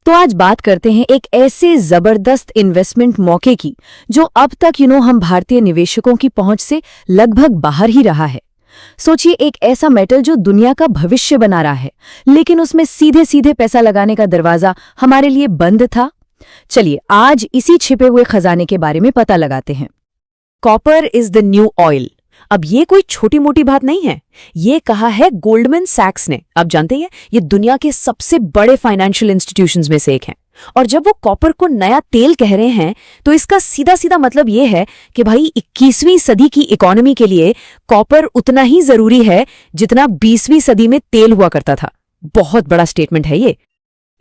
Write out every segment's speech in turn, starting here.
तो आज बात करते हैं एक ऐसे जबरदस्त इन्वेस्टमेंट मौके की जो अब तक हम भारतीय निवेशकों की पहुंच से लगभग बाहर ही रहा है। सोचिए, एक ऐसा मेटल जो दुनिया का भविष्य बना रहा है, लेकिन उसमें सीधे सीधे पैसा लगाने का दरवाजा हमारे लिए बंद था। चलिए आज इसी छिपे हुए खजाने के बारे में पता लगाते हैं। Copper is the new oil. अब ये कोई छोटी मोटी बात नहीं है, ये कहा है गोल्डमैन सैक्स ने। आप जानते हैं ये दुनिया के सबसे बड़े फाइनेंशियल इंस्टीट्यूशंस में से एक है। और जब वो कॉपर को नया तेल कह रहे हैं तो इसका सीधा सीधा मतलब ये है कि भाई 21वीं सदी की इकोनॉमी के लिए कॉपर उतना ही जरूरी है जितना 20वीं सदी में तेल हुआ करता था। बहुत बड़ा स्टेटमेंट है ये।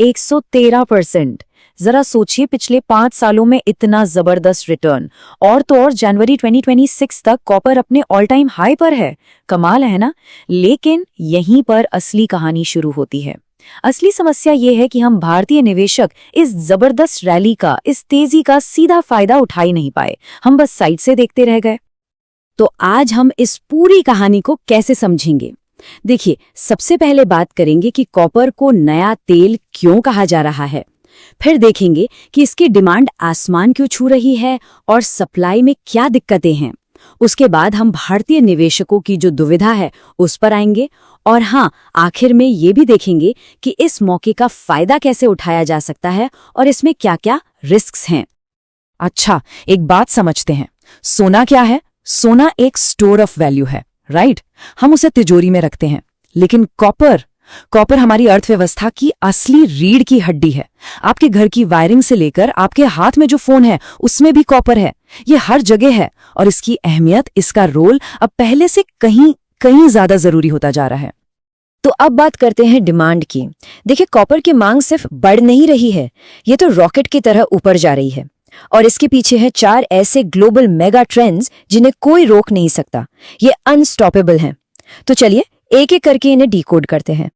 113%। जरा सोचिए, पिछले 5 सालों में इतना जबरदस्त रिटर्न। और तो और जनवरी 2026 तक कॉपर अपने ऑल टाइम हाई पर है। कमाल है ना। लेकिन यहीं पर असली कहानी शुरू होती है। असली समस्या ये है कि हम भारतीय निवेशक इस जबरदस्त रैली का, इस तेजी का सीधा फायदा उठा ही नहीं पाए। हम बस साइड से देखते रह गए। तो आज हम इस पूरी कहानी को कैसे समझेंगे? देखिए, सबसे पहले बात करेंगे कि कॉपर को नया तेल क्यों कहा जा रहा है। फिर देखेंगे कि इसकी डिमांड आसमान क्यों छू रही है और सप्लाई में क्या दिक्कतें हैं। उसके बाद हम भारतीय निवेशकों की जो दुविधा है उस पर आएंगे। और हाँ, आखिर में ये भी देखेंगे कि इस मौके का फायदा कैसे उठाया जा सकता है और इसमें क्या-क्या रिस्क्स हैं। अच्छा, एक बात समझते हैं। सोना क्या है? सोना एक स्टोर ऑफ वैल्यू है, राइट? हम उसे तिजोरी में रखते हैं। लेकिन कॉपर हमारी अर्थव्यवस्था की असली रीढ़ की हड्डी है। आपके घर की वायरिंग से लेकर आपके हाथ में जो फोन है उसमें भी कॉपर है। ये हर जगह है और इसकी अहमियत, इसका रोल अब पहले से कहीं ज्यादा जरूरी होता जा रहा है। तो अब बात करते हैं डिमांड की। देखिए, कॉपर की मांग सिर्फ बढ़ नहीं रही है, ये तो रॉकेट की तरह ऊपर जा रही है। और इसके पीछे है 4 ऐसे ग्लोबल मेगा ट्रेंड्स जिन्हें कोई रोक नहीं सकता। ये अनस्टॉपेबल हैं। तो चलिए एक एक करके इन्हें डिकोड करते हैं।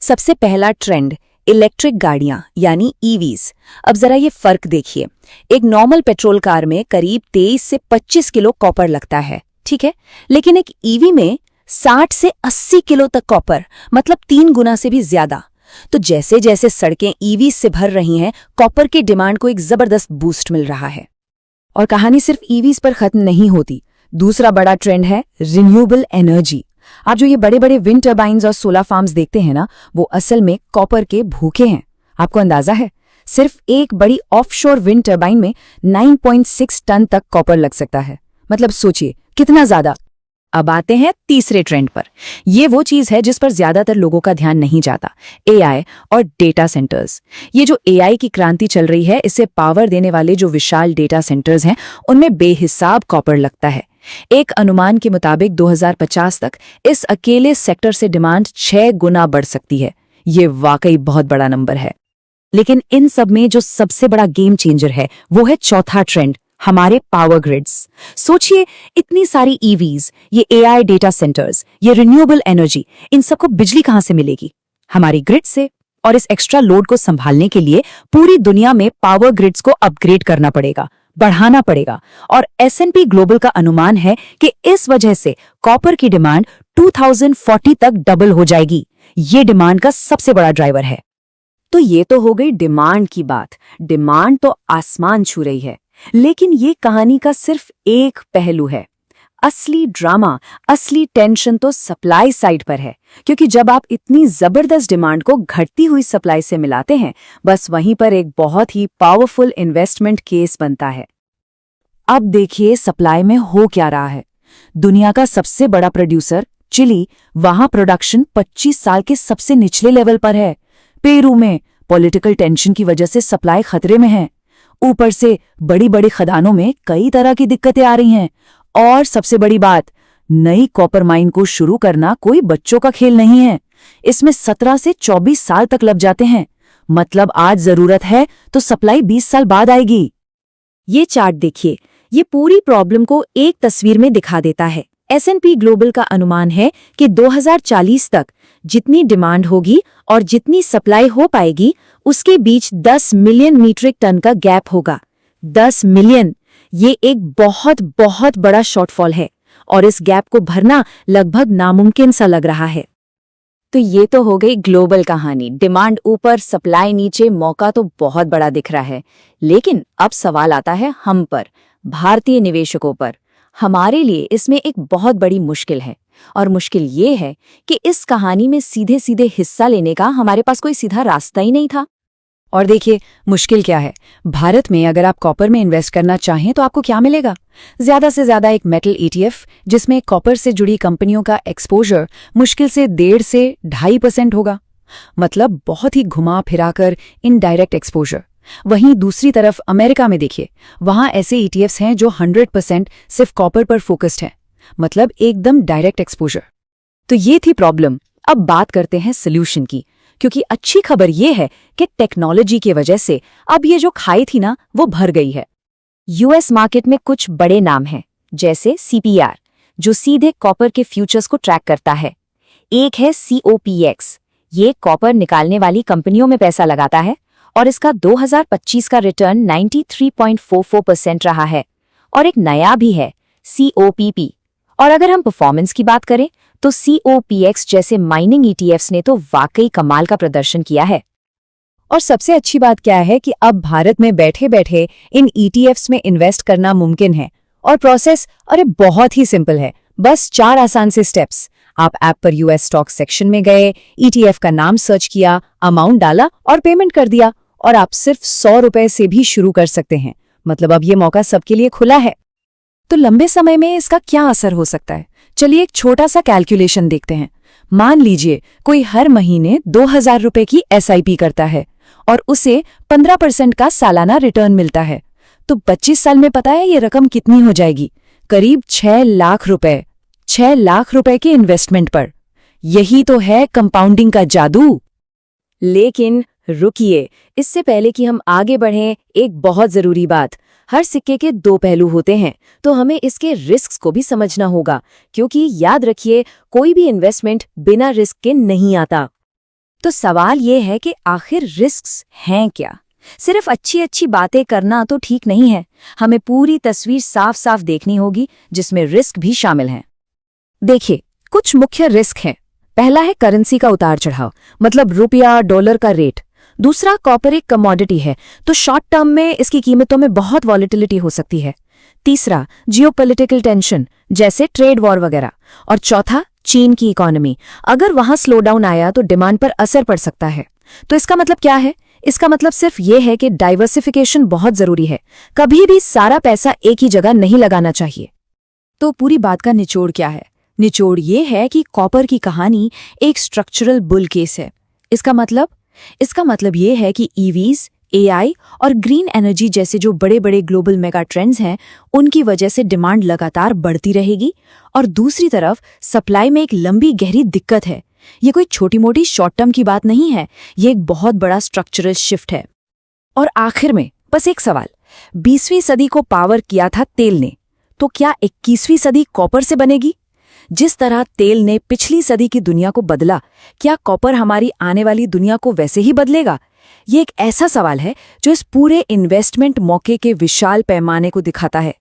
सबसे पहला ट्रेंड, इलेक्ट्रिक गाड़ियां यानी ईवीज। अब जरा ये फर्क देखिए। एक नॉर्मल पेट्रोल कार में करीब 23 से 25 किलो कॉपर लगता है, ठीक है? लेकिन एक ईवी में 60 से 80 किलो तक कॉपर, मतलब 3 गुना से भी ज्यादा। तो जैसे जैसे सड़कें ईवी से भर रही हैं, कॉपर की डिमांड को एक जबरदस्त बूस्ट मिल रहा है। और कहानी सिर्फ ईवीज पर खत्म नहीं होती। दूसरा बड़ा ट्रेंड है रिन्यूएबल एनर्जी। आप जो ये बड़े बड़े विंड टर्बाइन्स और सोलर फार्म्स देखते हैं ना, वो असल में कॉपर के भूखे हैं। आपको अंदाजा है, सिर्फ एक बड़ी ऑफशोर विंड टर्बाइन में 9.6 टन तक कॉपर लग सकता है। मतलब सोचिए कितना ज्यादा। अब आते हैं तीसरे ट्रेंड पर। ये वो चीज है जिस पर ज्यादातर लोगों का ध्यान नहीं जाता, एआई और डेटा सेंटर्स। ये जो एआई की क्रांति चल रही है, इससे पावर देने वाले जो विशाल डेटा सेंटर्स हैं, उनमें बेहिसाब कॉपर लगता है। एक अनुमान के मुताबिक 2050 तक इस अकेले सेक्टर से डिमांड 6 गुना बढ़ सकती है। ये वाकई बहुत बड़ा नंबर है। लेकिन इन सब में जो सबसे बड़ा गेम चेंजर है वो है चौथा ट्रेंड, हमारे पावर ग्रिड्स। सोचिए, इतनी सारी ईवीज, ये एआई डेटा सेंटर्स, ये रिन्यूएबल एनर्जी, इन सबको बिजली कहां से मिलेगी? हमारी ग्रिड से। और इस एक्स्ट्रा लोड को संभालने के लिए पूरी दुनिया में पावर ग्रिड्स को अपग्रेड करना पड़ेगा, बढ़ाना पड़ेगा। और S&P ग्लोबल का अनुमान है कि इस वजह से कॉपर की डिमांड 2040 तक डबल हो जाएगी। ये डिमांड का सबसे बड़ा ड्राइवर है। तो ये तो हो गई डिमांड की बात। डिमांड तो आसमान छू रही है। लेकिन ये कहानी का सिर्फ एक पहलू है। असली ड्रामा, असली टेंशन तो सप्लाई साइड पर है। क्योंकि जब आप इतनी जबरदस्त डिमांड को घटती हुई सप्लाई से मिलाते हैं, बस वहीं पर एक बहुत ही पावरफुल इन्वेस्टमेंट केस बनता है। अब देखिए सप्लाई में हो क्या रहा है। दुनिया का सबसे बड़ा प्रोड्यूसर चिली, वहां प्रोडक्शन 25 साल के सबसे निचले लेवल पर है। पेरू में पॉलिटिकल टेंशन की वजह से सप्लाई खतरे में है। ऊपर से बड़ी बड़ी खदानों में कई तरह की दिक्कतें आ रही हैं। और सबसे बड़ी बात, नई कॉपर माइन को शुरू करना कोई बच्चों का खेल नहीं है। इसमें 17 से 24 साल तक लग जाते हैं। मतलब आज जरूरत है तो सप्लाई 20 साल बाद आएगी। ये चार्ट देखिए, ये पूरी प्रॉब्लम को एक तस्वीर में दिखा देता है। S&P ग्लोबल का अनुमान है कि 2040 तक जितनी डिमांड होगी और जितनी सप्लाई हो पाएगी, उसके बीच 10 मिलियन मीट्रिक टन का गैप होगा। 10 मिलियन, ये एक बहुत बहुत बड़ा शॉर्टफॉल है और इस गैप को भरना लगभग नामुमकिन सा लग रहा है। तो ये तो हो गई ग्लोबल कहानी। डिमांड ऊपर, सप्लाई नीचे, मौका तो बहुत बड़ा दिख रहा है। लेकिन अब सवाल आता है हम पर, भारतीय निवेशकों पर। हमारे लिए इसमें एक बहुत बड़ी मुश्किल है, और मुश्किल ये है कि इस कहानी में सीधे सीधे हिस्सा लेने का हमारे पास कोई सीधा रास्ता ही नहीं था। और देखिए मुश्किल क्या है। भारत में अगर आप कॉपर में इन्वेस्ट करना चाहें तो आपको क्या मिलेगा? ज्यादा से ज्यादा एक मेटल ETF, जिसमें कॉपर से जुड़ी कंपनियों का एक्सपोजर मुश्किल से 1.5 से 2.5% होगा। मतलब बहुत ही घुमा फिराकर इनडायरेक्ट एक्सपोजर। वहीं दूसरी तरफ अमेरिका में देखिए, वहां ऐसे ETFs हैं जो 100% सिर्फ कॉपर पर फोकस्ड हैं। मतलब एकदम डायरेक्ट एक्सपोजर। तो ये थी प्रॉब्लम। अब बात करते हैं सोल्यूशन की, क्योंकि अच्छी खबर ये है कि टेक्नोलॉजी की वजह से अब ये जो खाई थी ना, वो भर गई है। US मार्केट में कुछ बड़े नाम हैं, जैसे CPR, जो सीधे कॉपर के फ्यूचर्स को ट्रैक करता है। एक है COPX, ये कॉपर निकालने वाली कंपनियों में पैसा लगाता है, और इसका 2025 का रिटर्न 93.44% रहा है। और एक नया भी है, COPP। और अगर हम परफॉर्मेंस की बात करें तो COPX जैसे माइनिंग ETFs ने तो वाकई कमाल का प्रदर्शन किया है। और सबसे अच्छी बात क्या है कि अब भारत में बैठे बैठे इन ETFs में इन्वेस्ट करना मुमकिन है। और प्रोसेस बहुत ही सिंपल है। बस 4 आसान से स्टेप्स। आप ऐप पर US स्टॉक सेक्शन में गए, ETF का नाम सर्च किया, अमाउंट डाला और पेमेंट कर दिया, और आप सिर्फ 100 रुपए से भी शुरू कर सकते हैं। मतलब अब ये मौका सबके लिए खुला है। तो लंबे समय में इसका क्या असर हो सकता है? चलिए एक छोटा सा कैलकुलेशन देखते हैं। मान लीजिए कोई हर महीने 2000 रुपए की SIP करता है और उसे 15% का सालाना रिटर्न मिलता है, तो 25 साल में पता है ये रकम कितनी हो जाएगी? करीब 6 लाख रुपए। 6 लाख रुपए के इन्वेस्टमेंट पर। यही तो है कंपाउंडिंग का जादू। लेकिन रुकिए, इससे पहले कि हम आगे बढ़ें, एक बहुत जरूरी बात। हर सिक्के के 2 पहलू होते हैं, तो हमें इसके रिस्क्स को भी समझना होगा, क्योंकि याद रखिए कोई भी इन्वेस्टमेंट बिना रिस्क के नहीं आता। तो सवाल ये है कि आखिर रिस्क्स हैं क्या? सिर्फ अच्छी अच्छी बातें करना तो ठीक नहीं है। हमें पूरी तस्वीर साफ साफ देखनी होगी, जिसमें रिस्क भी शामिल हैं। देखिए, कुछ मुख्य रिस्क हैं। पहला है करेंसी का उतार चढ़ाव, मतलब रुपया डॉलर का रेट। दूसरा, कॉपर एक कमोडिटी है, तो शॉर्ट टर्म में इसकी कीमतों में बहुत वॉलेटिलिटी हो सकती है। तीसरा, जियोपॉलिटिकल टेंशन, जैसे ट्रेड वॉर वगैरह। और चौथा, चीन की इकोनॉमी। अगर वहां स्लो डाउन आया तो डिमांड पर असर पड़ सकता है। तो इसका मतलब क्या है? इसका मतलब सिर्फ ये है कि डाइवर्सिफिकेशन बहुत जरूरी है। कभी भी सारा पैसा एक ही जगह नहीं लगाना चाहिए। तो पूरी बात का निचोड़ क्या है? निचोड़ ये है कि कॉपर की कहानी एक स्ट्रक्चरल बुल केस है। इसका मतलब ये है कि EVs, AI और ग्रीन एनर्जी जैसे जो बड़े बड़े ग्लोबल मेगा ट्रेंड्स हैं, उनकी वजह से डिमांड लगातार बढ़ती रहेगी। और दूसरी तरफ सप्लाई में एक लंबी गहरी दिक्कत है। ये कोई छोटी मोटी शॉर्ट टर्म की बात नहीं है, ये एक बहुत बड़ा स्ट्रक्चरल शिफ्ट है। और आखिर में बस एक सवाल, 20वीं सदी को पावर किया था तेल ने, तो क्या 21वीं सदी कॉपर से बनेगी? जिस तरह तेल ने पिछली सदी की दुनिया को बदला, क्या कॉपर हमारी आने वाली दुनिया को वैसे ही बदलेगा? ये एक ऐसा सवाल है जो इस पूरे इन्वेस्टमेंट मौके के विशाल पैमाने को दिखाता है।